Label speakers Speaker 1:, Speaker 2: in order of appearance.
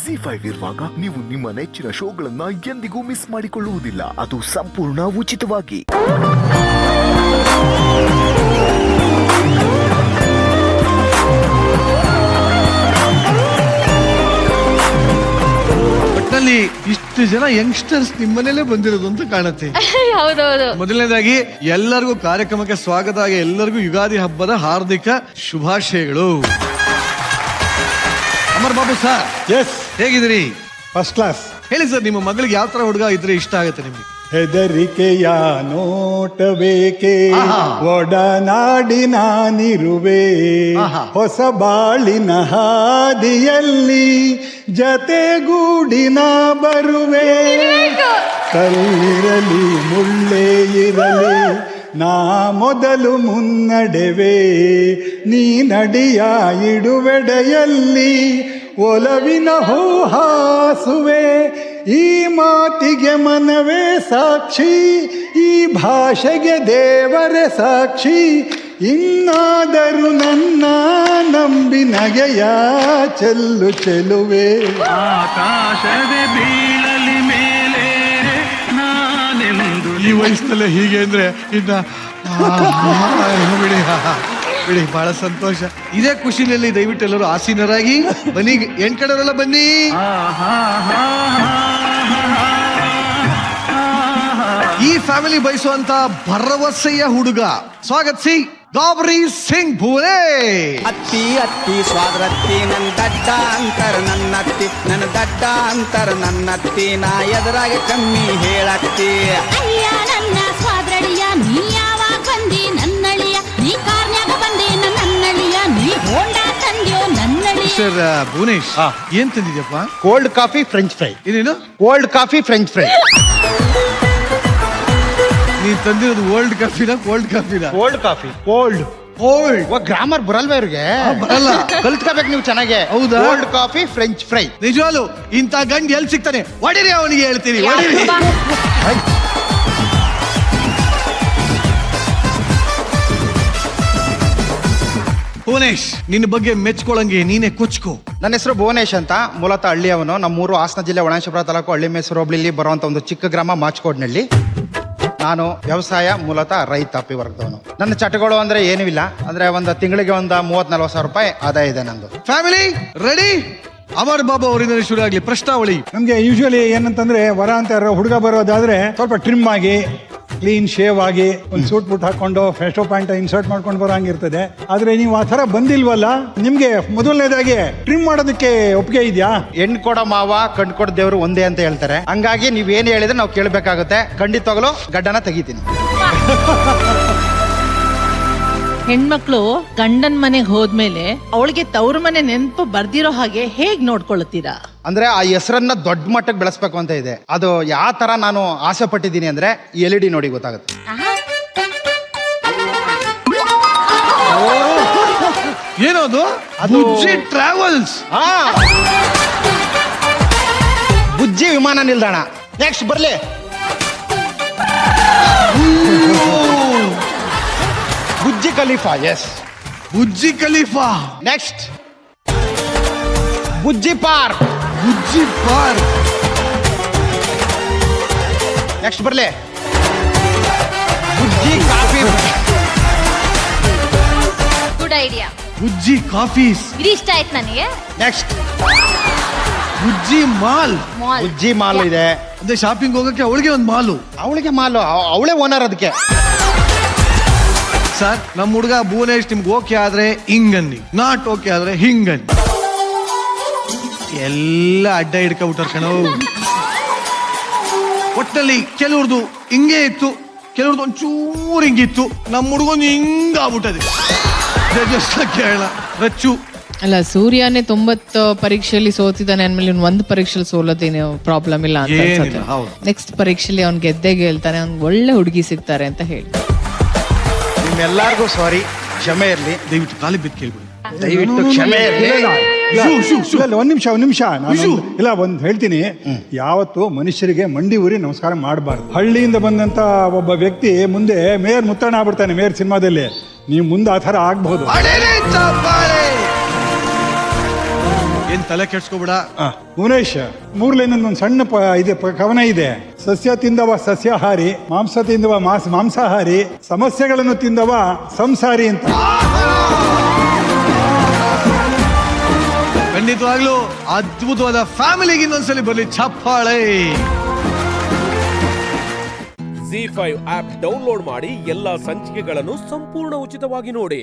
Speaker 1: ZEE5 ಇರುವಾಗ ನೀವು ನಿಮ್ಮ ನೆಚ್ಚಿನ ಶೋಗಳನ್ನ ಎಂದಿಗೂ ಮಿಸ್ ಮಾಡಿಕೊಳ್ಳುವುದಿಲ್ಲ. ಅದು ಸಂಪೂರ್ಣ ಉಚಿತವಾಗಿ.
Speaker 2: ಒಟ್ಟಿನಲ್ಲಿ ಇಷ್ಟು ಜನ ಯಂಗ್ಸ್ಟರ್ಸ್ ನಿಮ್ಮನೇಲೆ ಬಂದಿರೋದು ಅಂತ ಕಾಣುತ್ತೆ.
Speaker 3: ಹೌದೌದು.
Speaker 2: ಮೊದಲನೇದಾಗಿ ಎಲ್ಲರಿಗೂ ಕಾರ್ಯಕ್ರಮಕ್ಕೆ ಸ್ವಾಗತ ಆಗಿ ಎಲ್ಲರಿಗೂ ಯುಗಾದಿ ಹಬ್ಬದ ಹಾರ್ದಿಕ ಶುಭಾಶಯಗಳು. ಅಮರ್ ಬಾಬು ಸರ್,
Speaker 4: ಎಸ್,
Speaker 2: ಹೇಗಿದ್ದೀರಿ?
Speaker 4: First class.
Speaker 2: ಹೇಳಿ ಸರ್, ನಿಮ್ಮ ಮಗಳಿಗೆ ಯಾವ ತರ ಹುಡುಗ ಇದ್ರೆ ಇಷ್ಟ ಆಗುತ್ತೆ ನಿಮ್ಗೆ?
Speaker 4: ಹೆದರಿಕೆಯ ನೋಟಬೇಕೆ, ಒಡನಾಡಿನಾನಿರುವೆ, ಹೊಸ ಬಾಳಿನ ಹಾದಿಯಲ್ಲಿ ಜತೆಗೂಡಿನ ಬರುವೆ. ಕಲ್ಲಿರಲಿ ಮುಳ್ಳೇ ಇರಲಿ ನಾ ಮೊದಲು ಮುನ್ನಡೆವೆ, ನೀ ನಡಿಯ ಇಡುವೆಡೆಯಲ್ಲಿ ಒಲವಿನ ಹೂಹಾಸುವೆ. ಈ ಮಾತಿಗೆ ಮನವೇ ಸಾಕ್ಷಿ, ಈ ಭಾಷೆಗೆ ದೇವರೇ ಸಾಕ್ಷಿ. ಇನ್ನಾದರೂ ನನ್ನ ನಂಬಿ ನಗೆಯ ಚೆಲ್ಲು ಚೆಲುವೆ.
Speaker 5: ಆಕಾಶದ ಬೀಳಲಿ ಮೇಲೆ ನಾನೆಂದು.
Speaker 2: ಈ ವಯಸ್ಸಲ್ಲೇ ಹೀಗೆ ಅಂದ್ರೆ ಇನ್ನ ಬಿಡಿ ಬಿಡಿ, ಬಹಳ ಸಂತೋಷ. ಇದೇ ಖುಷಿನಲ್ಲಿ ದಯವಿಟ್ಟು ಎಲ್ಲರೂ ಆಸೀನರಾಗಿ ಬನ್ನಿ. ಕಡೆಯವರೆಲ್ಲ ಬನ್ನಿ. ಈ ಫ್ಯಾಮಿಲಿ ಬಯಸುವಂತ ಭರವಸೆಯ ಹುಡುಗ, ಸ್ವಾಗತಿಸಿ ಗಾಬರಿ ಸಿಂಗ್ ಭೂಲೆ.
Speaker 6: ಅತ್ತಿ ಅತ್ತಿ ಸ್ವಾದ್ರತ್ತಿ ನನ್ನ ದಡ್ಡ ಅಂತರ ನನ್ನತ್ತಿ, ನನ್ನ ದಡ್ಡ ಅಂತರ ನನ್ನತ್ತಿ, ನಾ ಎದುರಾಗ ಕಮ್ಮಿ ಹೇಳತ್ತಿ.
Speaker 3: ಅಯ್ಯ ನನ್ನ ಸ್ವಾದ್ರಳಿಯ, ನೀ ಯಾವಾಗ ಬಂದಿ ನನ್ನಳಿಯ, ನೀ ಕಾರ್ನ್ಯಾಗ ಬಂದಿ ನನ್ನಳಿಯ, ನೀ ಹೋಂಡಾ ತಂದ್ಯೋ ನನ್ನಳಿಯ.
Speaker 2: ಸರ್ ಭುವನೇಶ್, ಏನ್ ತಂದಿದ್ಯಪ್ಪ?
Speaker 4: Cold coffee french fry.
Speaker 2: ಏನೇನು?
Speaker 4: Cold coffee french fry.
Speaker 2: ನೀನ್ ತಂದಿರೋದು ಓಲ್ಡ್ ಕಾಫಿನ ಕೋಲ್ಡ್ ಕಾಫಿನ?
Speaker 4: Cold coffee. Cold
Speaker 2: cold
Speaker 4: grammar ಬರಲ್ವಾ ಇವ್ರಿಗೆ?
Speaker 2: ಬರಲ್ಲ,
Speaker 4: ಕಲ್ತ್ಕೋಬೇಕು ನೀವು ಚೆನ್ನಾಗೆ.
Speaker 2: ಹೌದಾ?
Speaker 4: Cold coffee french fry.
Speaker 2: ನಿಜವಾಗ್ಲು ಇಂಥ ಗಂಡ್ ಎಲ್ಲಿ ಸಿಗ್ತಾನೆ? ಹೊಡಿರಿ ಅವನಿಗೆ, ಹೇಳ್ತೀನಿ ಹೊಡಿರಿ. ಭುವನೇಶ್, ನಿನ್ನ ಬಗ್ಗೆ ಮೆಚ್ಕೊಳಂಗೆ ನೀನೇ ಕೊಚ್ಕೋ.
Speaker 6: ನನ್ನ ಹೆಸರು ಭುವನೇಶ್ ಅಂತ, ಮೂಲತಃ ಹಳ್ಳಿಯವನು. ನಮ್ಮೂರು ಹಾಸನ ಜಿಲ್ಲೆ ಒಳಾಂಶಪುರ ತಾಲೂಕು ಹಳ್ಳಿಮೇಸೂರು ಹೋಬಳಿಲಿ ಬರುವಂತ ಒಂದು ಚಿಕ್ಕ ಗ್ರಾಮ ಮಾಚ್ಕೋಡ್ನಳ್ಳಿ. ನಾನು ವ್ಯವಸಾಯ, ಮೂಲತಃ ರೈತಾಪಿ ವರ್ಗದವನು. ನನ್ನ ಚಟಗಳು ಅಂದ್ರೆ ಏನೂ ಇಲ್ಲ. ಅಂದ್ರೆ ಒಂದು ತಿಂಗಳಿಗೆ ಒಂದು 30-40 ಸಾವಿರ ರೂಪಾಯಿ ಆದಾಯ ಇದೆ ನಂದು.
Speaker 2: Family ready? ಅಮರ್ ಬಾಬು ಅವರಿಂದ ಶುರು ಆಗ್ಲಿ ಪ್ರಶ್ನಾವಳಿ.
Speaker 4: ನಮ್ಗೆ ಯೂಶುವಲಿ ಏನಂತಂದ್ರೆ, ವರ ಅಂತ ಯಾರೋ ಹುಡುಗ ಬರೋದಾದ್ರೆ ಸ್ವಲ್ಪ ಟ್ರಿಮ್ ಆಗಿ, ಕ್ಲೀನ್ ಶೇವ್ ಆಗಿ, ಒಂದು ಸೂಟ್ ಬೂಟ್ ಹಾಕೊಂಡು ಫೆಸ್ಟೋ ಪ್ಯಾಂಟ್ ಇನ್ಸರ್ಟ್ ಮಾಡ್ಕೊಂಡು ಬರೋ ಹಂಗಿರ್ತದೆ. ಆದ್ರೆ ನೀವು ಆ ಥರ ಬಂದಿಲ್ವಲ್ಲ, ನಿಮ್ಗೆ ಮೊದಲನೇದಾಗಿ ಟ್ರಿಮ್ ಮಾಡೋದಕ್ಕೆ ಒಪ್ಪಿಗೆ ಇದೆಯಾ?
Speaker 6: ಹೆಣ್ಣು ಕೊಡೋ ಮಾವ, ಕಣ್ ಕೊಡೋ ದೇವರು ಒಂದೇ ಅಂತ ಹೇಳ್ತಾರೆ. ಹಂಗಾಗಿ ನೀವೇನು ಹೇಳಿದ್ರೆ ನಾವು ಕೇಳಬೇಕಾಗುತ್ತೆ. ಖಂಡಿತವಾಗಲೂ ಗಡ್ಡನ ತೆಗಿತೀನಿ.
Speaker 7: ಹೆಣ್ಮಕ್ಳು ಗಂಡನ್ ಮನೆಗೆ ಹೋದ್ಮೇಲೆ ಅವಳಿಗೆ ತವ್ರ ಮನೆ ನೆನಪು ಬರ್ದಿರೋ ಹಾಗೆ ಹೇಗ್ ನೋಡ್ಕೊಳ್ತೀರಾ?
Speaker 6: ಅಂದ್ರೆ ಆ ಹೆಸರನ್ನ ದೊಡ್ಡ ಮಟ್ಟಕ್ಕೆ ಬೆಳೆಸ್ಬೇಕು ಅಂತ ಇದೆ. ಅದು ಯಾವ ತರ ನಾನು ಆಸೆ ಪಟ್ಟಿದ್ದೀನಿ ಅಂದ್ರೆ LED ನೋಡಿ ಗೊತ್ತಾಗುತ್ತೆ.
Speaker 2: ಏನದು? ಬುಜ್ಜಿ ಟ್ರಾವೆಲ್ಸ್.
Speaker 6: ಬುಜ್ಜಿ ವಿಮಾನ ನಿಲ್ದಾಣ. ನೆಕ್ಸ್ಟ್ ಬರ್ಲಿ. Bujji Khalifa. Yes,
Speaker 2: Bujji Khalifa.
Speaker 6: Next Bujji park.
Speaker 2: Bujji park.
Speaker 6: Next ಬರ್ಲಿ. Bujji coffee.
Speaker 3: Good idea.
Speaker 2: Bujji coffees.
Speaker 3: ಇದು ಇಷ್ಟ ಆಯ್ತು ನನಗೆ.
Speaker 6: Next
Speaker 2: Bujji mall.
Speaker 3: Mall.
Speaker 6: Bujji mall ಇದೆ.
Speaker 2: ಅದೇ ಶಾಪಿಂಗ್ ಹೋಗಕ್ಕೆ ಅವಳಿಗೆ ಒಂದು ಮಾಲು.
Speaker 6: ಅವಳಿಗೆ ಮಾಲು, ಅವಳೇ ಓನರ್ ಅದಕ್ಕೆ.
Speaker 2: ಸರ್, ನಮ್ಮ ಹುಡುಗ ಭುವನೇಶ್ ನಿಮ್ಗೆ ಓಕೆ ಆದ್ರೆ ಹಿಂಗನ್ನಿ, ನಾಟ್ ಓಕೆ ಆದ್ರೆ ಹಿಂಗನ್ನಿ. ಎಲ್ಲ ಅಡ್ಡ ಹಿಡ್ಕೊಬಿಟ್ಟಾರ ಕಣೋ. ಒಟ್ಟಲ್ಲಿ ಕೆಲವ್ರದ್ದು ಹಿಂಗೆ ಇತ್ತು, ಕೆಲವ್ರದ್ದು ಒಂಚೂರು ಹಿಂಗಿತ್ತು. ನಮ್ಮ ಹುಡುಗೊಂದು ಹಿಂಗಾಗ್ಬಿಟ್ಟದೆ. ಕೇಳ ರಚ್ಚು.
Speaker 8: ಅಲ್ಲ, ಸೂರ್ಯನೇ 90 ಪರೀಕ್ಷೆಯಲ್ಲಿ ಸೋತಿದ್ದಾನೆ ಅಂದ್ಮೇಲೆ ಇವ್ನು ಒಂದು ಪರೀಕ್ಷೆಯಲ್ಲಿ ಸೋಲೋದೇನು ಪ್ರಾಬ್ಲಮ್ ಇಲ್ಲ ಅಂತ ಅನ್ಸುತ್ತೆ. ನೆಕ್ಸ್ಟ್ ಪರೀಕ್ಷೆಯಲ್ಲಿ ಅವ್ನು ಗೆದ್ದೇ ಗೆಲ್ತಾನೆ, ಅವ್ನಿಗೆ ಒಳ್ಳೆ ಹುಡುಗಿ ಸಿಗ್ತಾರೆ ಅಂತ ಹೇಳಿ.
Speaker 6: ನಿಮ್ಮೆಲ್ಲರಿಗೂ ಸಾರಿ, ಕ್ಷಮೆ ಇರಲಿ.
Speaker 2: ದಯವಿಟ್ಟು ಕಾಲಿ ಬಿದ್ದು ಕೇಳ್ಬಿಡಿ,
Speaker 6: ದಯವಿಟ್ಟು ಕ್ಷಮೆ ಇರಲಿ.
Speaker 4: ಒಂದ್ ನಿಮಿಷ ಇಲ್ಲ, ಒಂದ್ ಹೇಳ್ತೀನಿ. ಯಾವತ್ತು ಮನುಷ್ಯರಿಗೆ ಮಂಡಿ ಊರಿ ನಮಸ್ಕಾರ ಮಾಡಬಾರ್ದು. ಹಳ್ಳಿಯಿಂದ ಬಂದಂತ ಒಬ್ಬ ವ್ಯಕ್ತಿ ಮುಂದೆ ಮೇಯರ್ ಮುತ್ತಣ್ಣ ಆಗ್ಬಿಡ್ತಾನೆ ಮೇಯರ್ ಸಿನಿಮಾದಲ್ಲಿ. ನೀವು ಮುಂದೆ ಆ ಥರ ಆಗ್ಬಹುದು.
Speaker 2: ಏನ್ ತಲೆ ಕೆಡ್ಸ್ಕೊಬಿಡ.
Speaker 4: ಭುವನೇಶ್, 3 ಲೈನ್ ಒಂದು ಸಣ್ಣ ಕವನ ಇದೆ. ಸಸ್ಯ ತಿಂದವ ಸಸ್ಯಾಹಾರಿ, ಮಾಂಸ ತಿಂದವ ಮಾಂಸಾಹಾರಿ, ಸಮಸ್ಯೆಗಳನ್ನು ತಿಂದವ ಸಂಸಾರಿ ಅಂತ.
Speaker 2: ಖಂಡಿತವಾಗ್ಲೂ ಅದ್ಭುತವಾದ ಫ್ಯಾಮಿಲಿಗೆ ಇನ್ನೊಂದ್ಸಲಿ ಬರ್ಲಿ ಚಪ್ಪಾಳೆ.
Speaker 9: ZEE5 ಆಪ್ ಡೌನ್ಲೋಡ್ ಮಾಡಿ ಎಲ್ಲಾ ಸಂಚಿಕೆಗಳನ್ನು ಸಂಪೂರ್ಣ ಉಚಿತವಾಗಿ ನೋಡಿ.